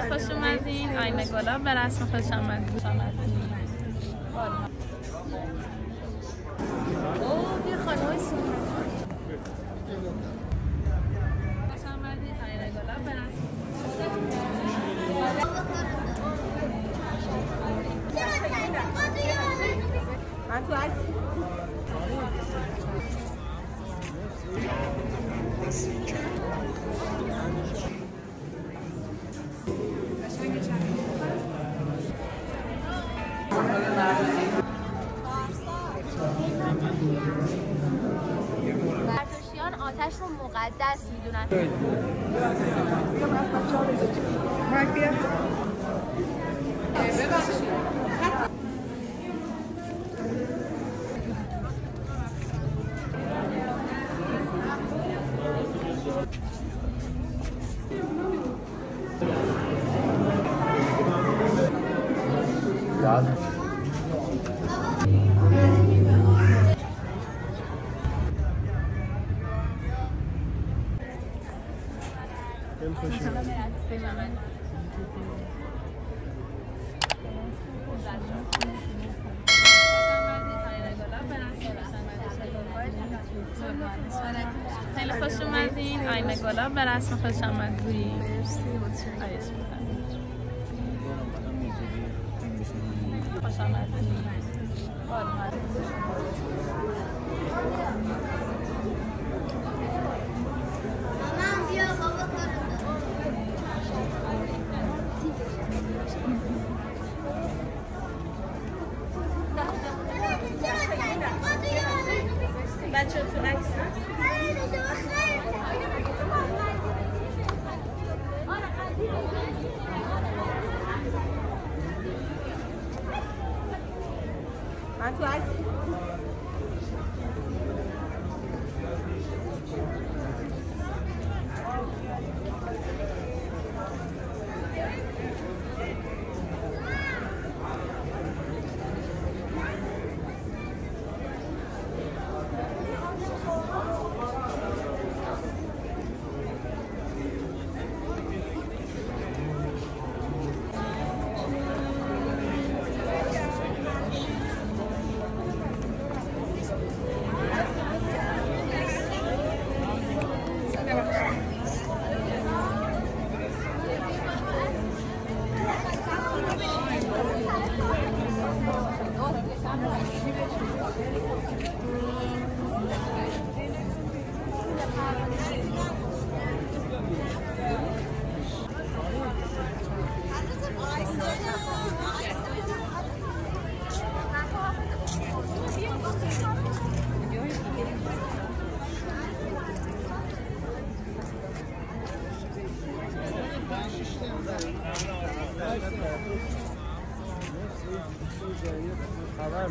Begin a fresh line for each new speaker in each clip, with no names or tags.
خوش اومدین. آینه گلاب به رسم خوش آمدین. اوه بیر خانم خوش آمدین. آینه گلاب به رسم
من تو عکس
زرتشتیان آتش رو مقدس میدونن.
خیلی خوش اومدین. آینه گلاب به رسم خوش آمدین. خوش آمدین.
بچه تو عکس من تو عکس
خبر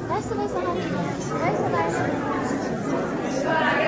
Weißt du, was er hat? Weißt du, was er hat?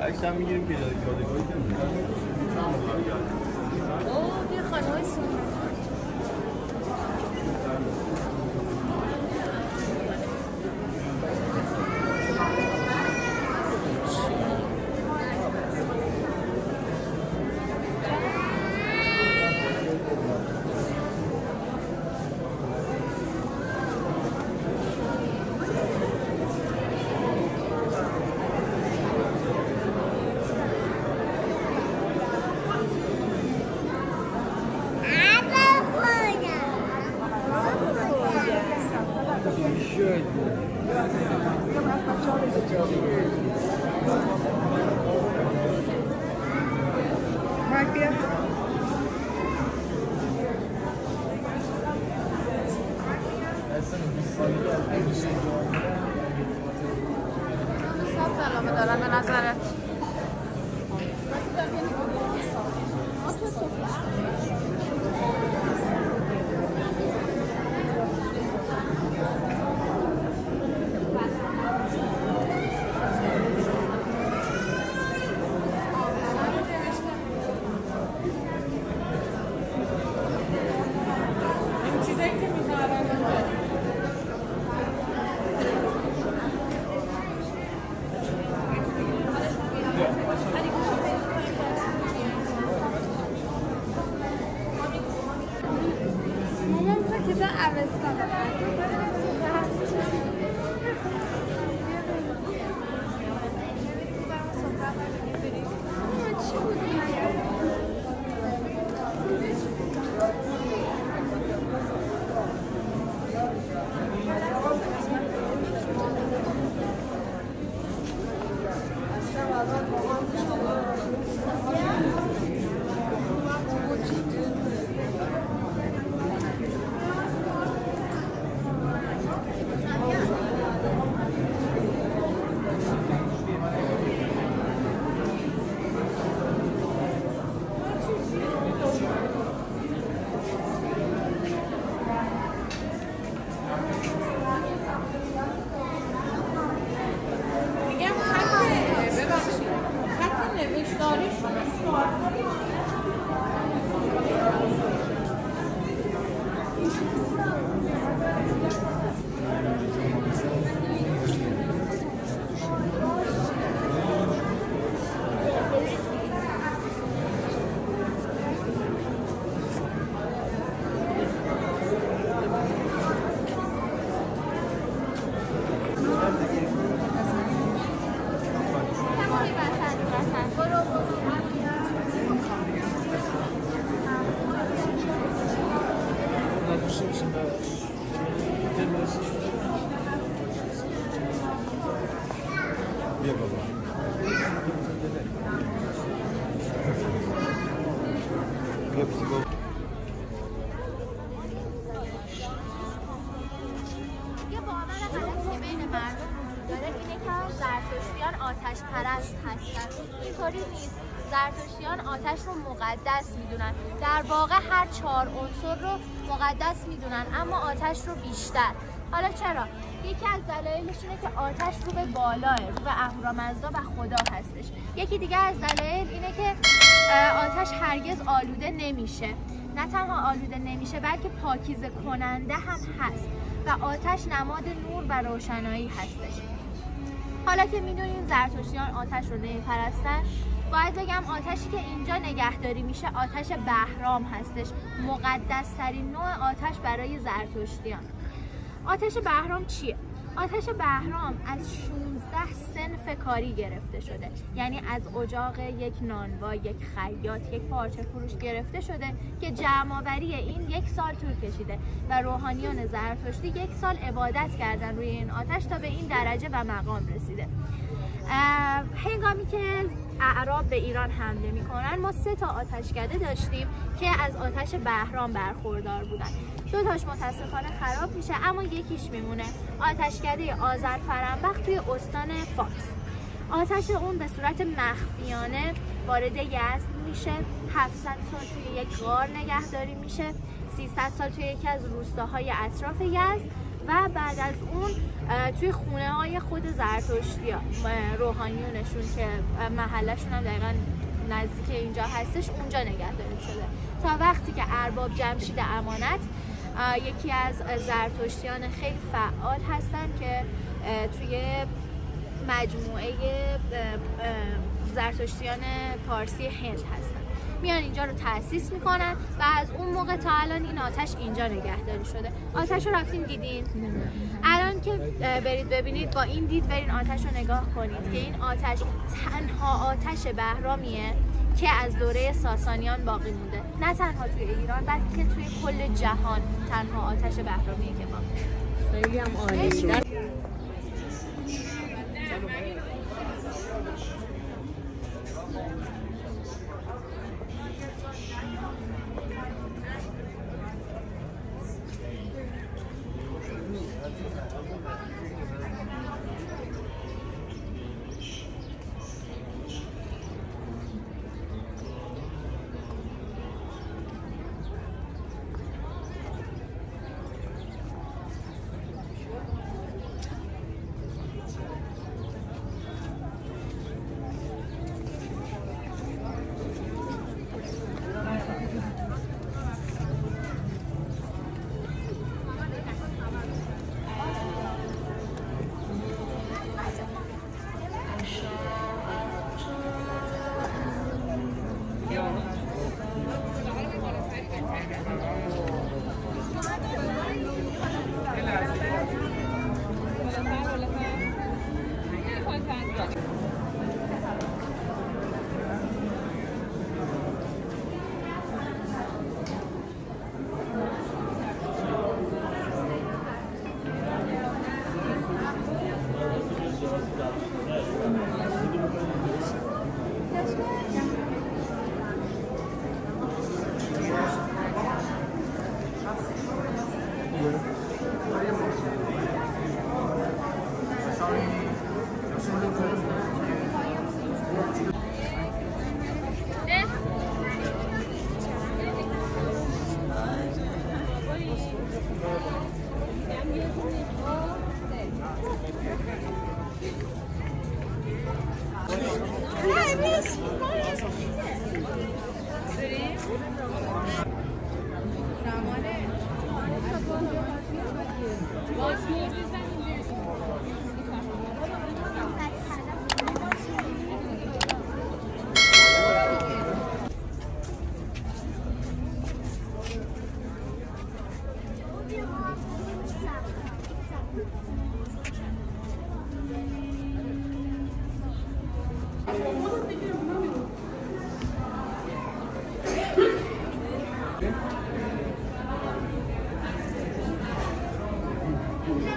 عکسم میگیریم که یادگاری کنیم.
اوه بیا خانه‌های سلامه دارم به نظرت
زرتشتیان آتش پرست هستن. اینطوری نیست. زرتشتیان آتش رو مقدس میدونن. در واقع هر 4 عنصر رو مقدس میدونن، اما آتش رو بیشتر. حالا چرا؟ یکی از دلایلش اینه که آتش رو به بالاه، رو به اهورامزدا و خدا هستش. یکی دیگه از دلایل اینه که آتش هرگز آلوده نمیشه. نه تنها آلوده نمیشه بلکه پاکیزه کننده هم هست و آتش نماد نور و روشنایی هستش. حالا که میدونین زرتشتیان آتش رو نمیپرستن، باید بگم آتشی که اینجا نگهداری میشه آتش بهرام هستش، مقدس ترین نوع آتش برای زرتشتیان. آتش بهرام چیه؟ آتش بهرام از 16 صنف کاری گرفته شده، یعنی از اجاق یک نانوا، یک خیاط، یک پارچه فروش گرفته شده که جمع‌آوری این 1 سال طول کشیده و روحانیان زرتشتی 1 سال عبادت کردن روی این آتش تا به این درجه و مقام رسیده. هنگامی که اعراب به ایران حمله میکنن ما 3 تا آتشکده داشتیم که از آتش بهرام برخوردار بودن. 2 تاش متاسفانه خراب میشه اما یکیش میمونه، آتشکده آذرفرنبخ توی استان فارس. آتش اون به صورت مخفیانه وارد یزد میشه، 700 سال توی یک غار نگهداری میشه، 300 سال توی یکی از روستاهای اطراف یزد و بعد از اون توی خونه های خود زرتشتی روحانیونشون که محلشون هم دقیقا نزدیک اینجا هستش اونجا نگهداری شده تا وقتی که ارباب جمشید امانت یکی از زرتشتیان خیلی فعال هستن که توی مجموعه زرتشتیان پارسی هند هستن، میان اینجا رو تأسیس میکنن و از اون موقع تا الان این آتش اینجا نگهداری شده. آتش رو رفتین دیدین؟ الان که برید ببینید با این دید برین آتش رو نگاه کنید که این آتش تنها آتش بهرامیه که از دوره ساسانیان باقی مونده، نه تنها توی ایران بلکه توی کل جهان تنها آتش بهرامیه که باقی.
خیلی هم عالی.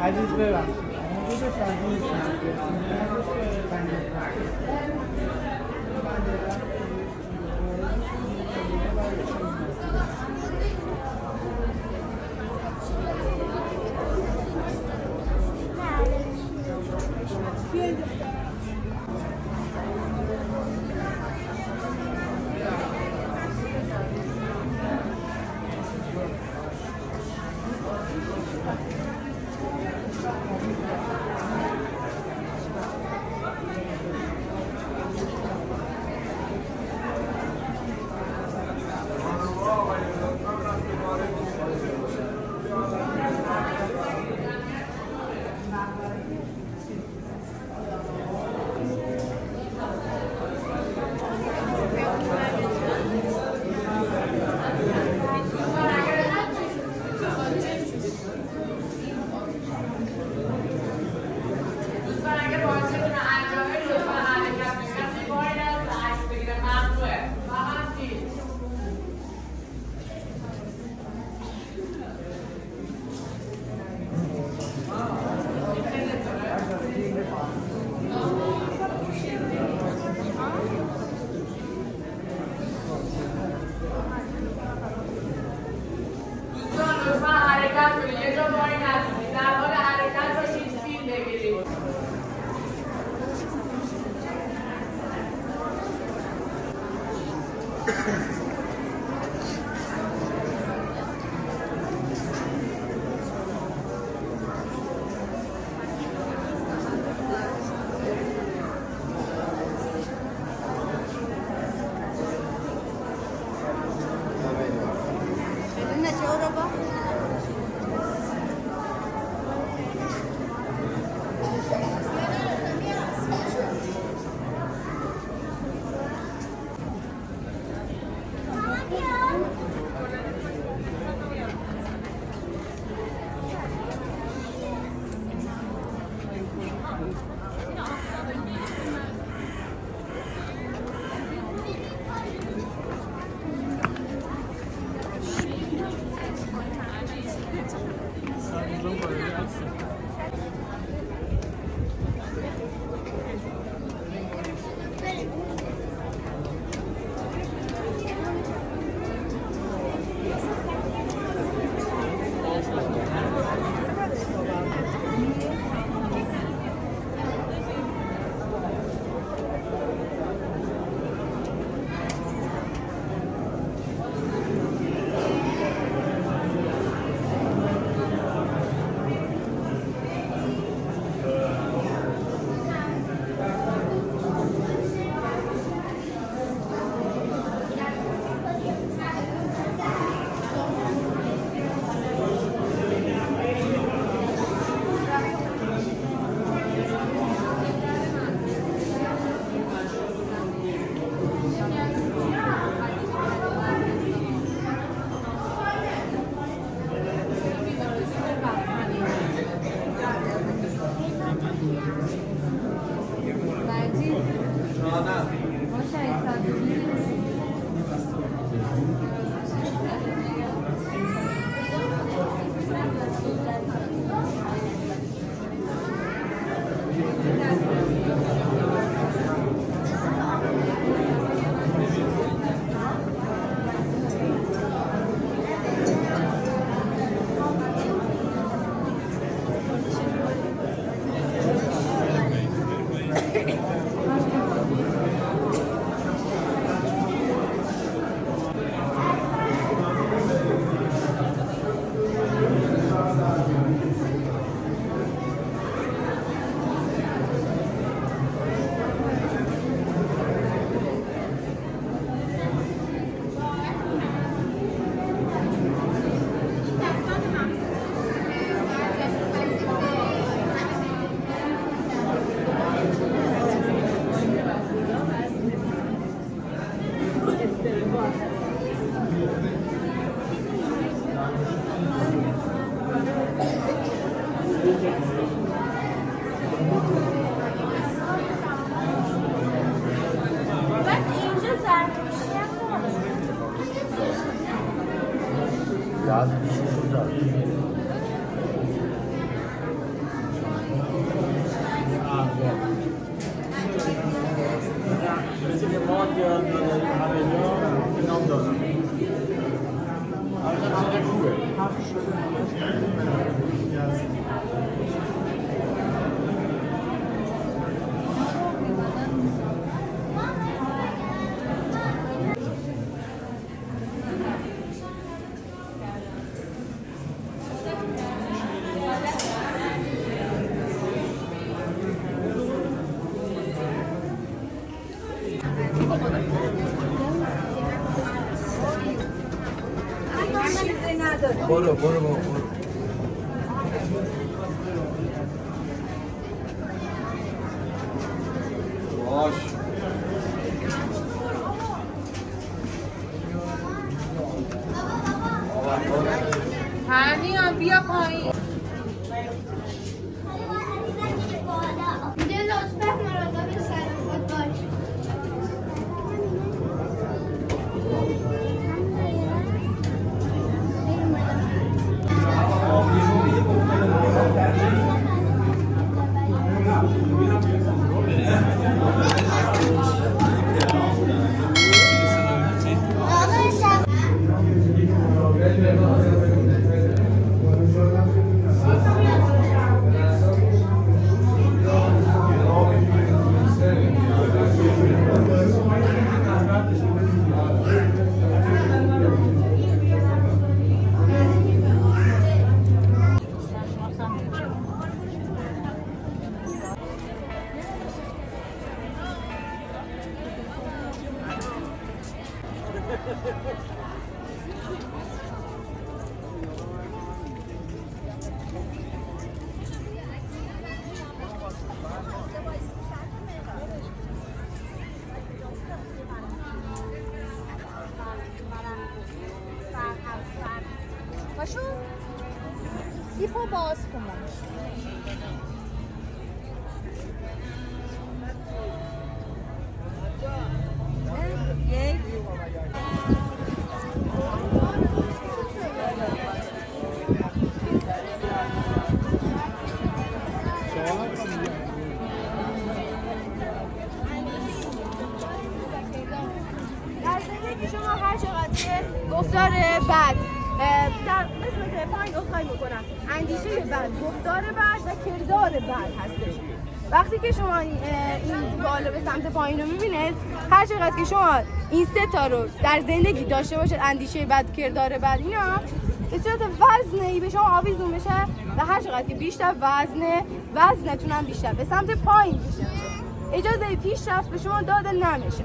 عزیز ببخشید موجود فرزون
کنید. یه جا وای نستید. در حال حرکت باشید. فیلم بگیرید.
برو برو. باش.
هنیان بیا پایین.
باشو سیپو باز کنم. در زندگی شما هر چقدر که گفتار بد در قسمت پایین اصخایی میکنم اندیشه بد، گفتار بد و کردار بد هستش. وقتی که شما این بالا به سمت پایین رو میبینید، هر چقدر که شما این سه تا رو در زندگی داشته باشید، اندیشه بد، کردار بد، اینا به صورت وزنی به شما آویزون بشه و هر چقدر که بیشتر وزنتون هم بیشتر به سمت پایین بیشتر اجازه پیشرفت به شما داده نمیشه.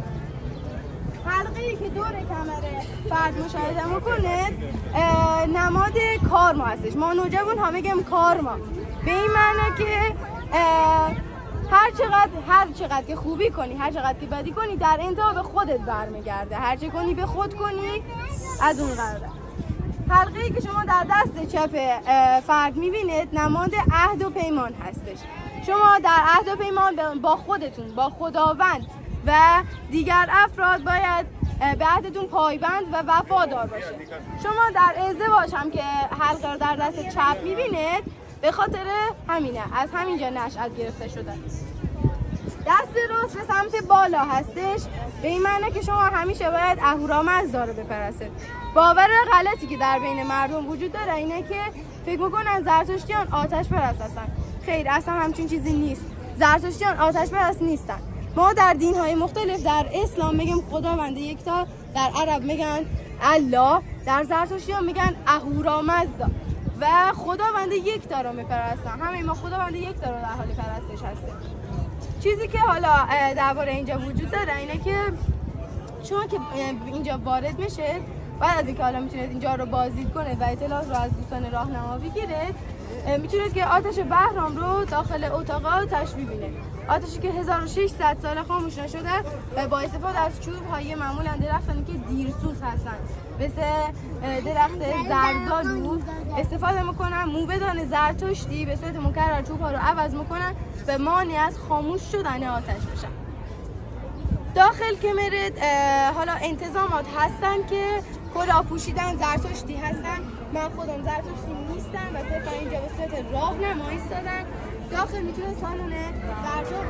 حلقه‌ای که دور کمر فرد مشاهده میکنه نماد کارما هستش. ما نوجوان ها میگیم کارما، به این معنی که هر چقدر که خوبی کنی، هر چقدر که بدی کنی، در انتها به خودت برمیگرده. هر چه کنی به خود کنی، از اون قراره. حلقه‌ای که شما در دست چپ فرد میبینید نماد عهد و پیمان هستش. شما در عهد و پیمان با خودتون، با خداوند و دیگر افراد باید به عهدتون پایبند و وفادار باشید. شما در ازدواج هم که حلقه رو در دست چپ میبینید، به خاطر همینه، از همینجا نشأت گرفته شده. دست راست به سمت بالا هستش، به این معنی که شما همیشه باید اهورامزدا رو بپرستید. باور غلطی که در بین مردم وجود داره اینه که فکر میکنن زرتشتیان آتش پرست هستن. خیر، اصلا همچین چیزی نیست. زرتشتیان آتش پرست نیستن. ما در دین‌های مختلف، در اسلام میگیم خداوند یکتا، در عرب میگن الله، در زرتشتیان میگن اهورامزدا و خداوند یکتا رو میپرستن. همه ما خداوند یکتا رو در حال پرستش هستیم. چیزی که حالا درباره اینجا وجود داره اینه که شما که اینجا وارد میشه، بعد از اینکه حالا میتونید اینجا رو بازدید کنید و اطلاعات رو از دوستان راهنما بگیرید، میتونید که آتش بهرام رو داخل اتاق تشبیه ببینید. آتشی که 1600 سال خاموش نشده و با استفاده از چوب‌های معمولاً درختانی که دیرسوز هستن، مثل درخت زردالو استفاده میکنن. موبدان زرتشتی به صورت مکرر چوب‌ها رو عوض میکنن به مانع از خاموش شدن آتش بشن. داخل که میرید حالا انتظامات هستن که کلاه پوشیدن زرتشتی هستن. من خودم زرتشتی نیستم و صرفا اینجا به صورت راهنما ایستادن. داخل میتونه سالن برجام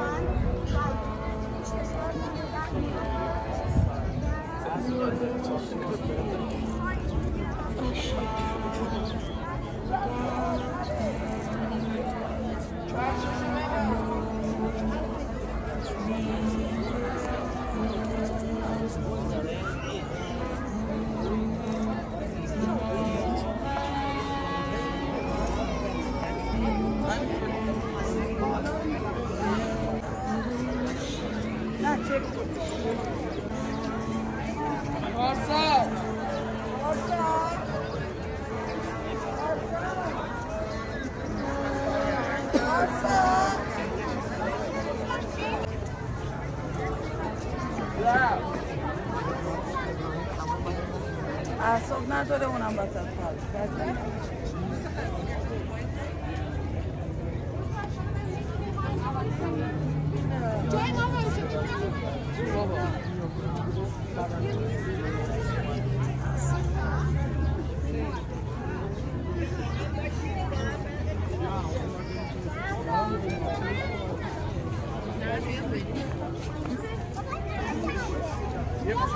اعصاب نداره اونم بطن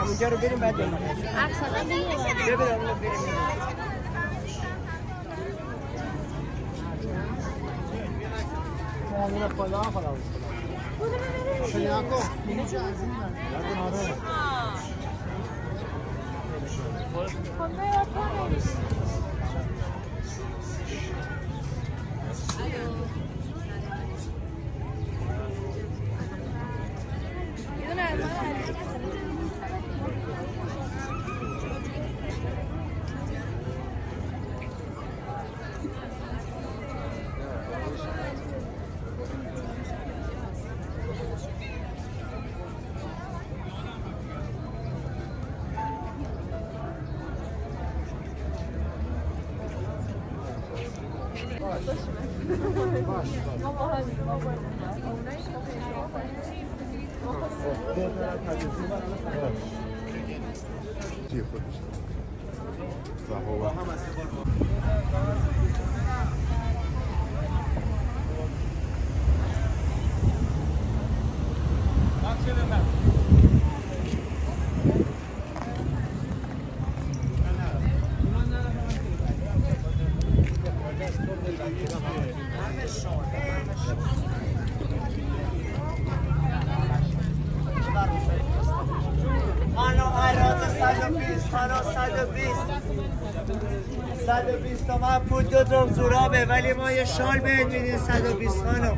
همونجا رو بریم بعد بریم.
اکثرا
تومن پول 2 درم زورابه ولی ما یه شال بهت میدیم 120 خانم.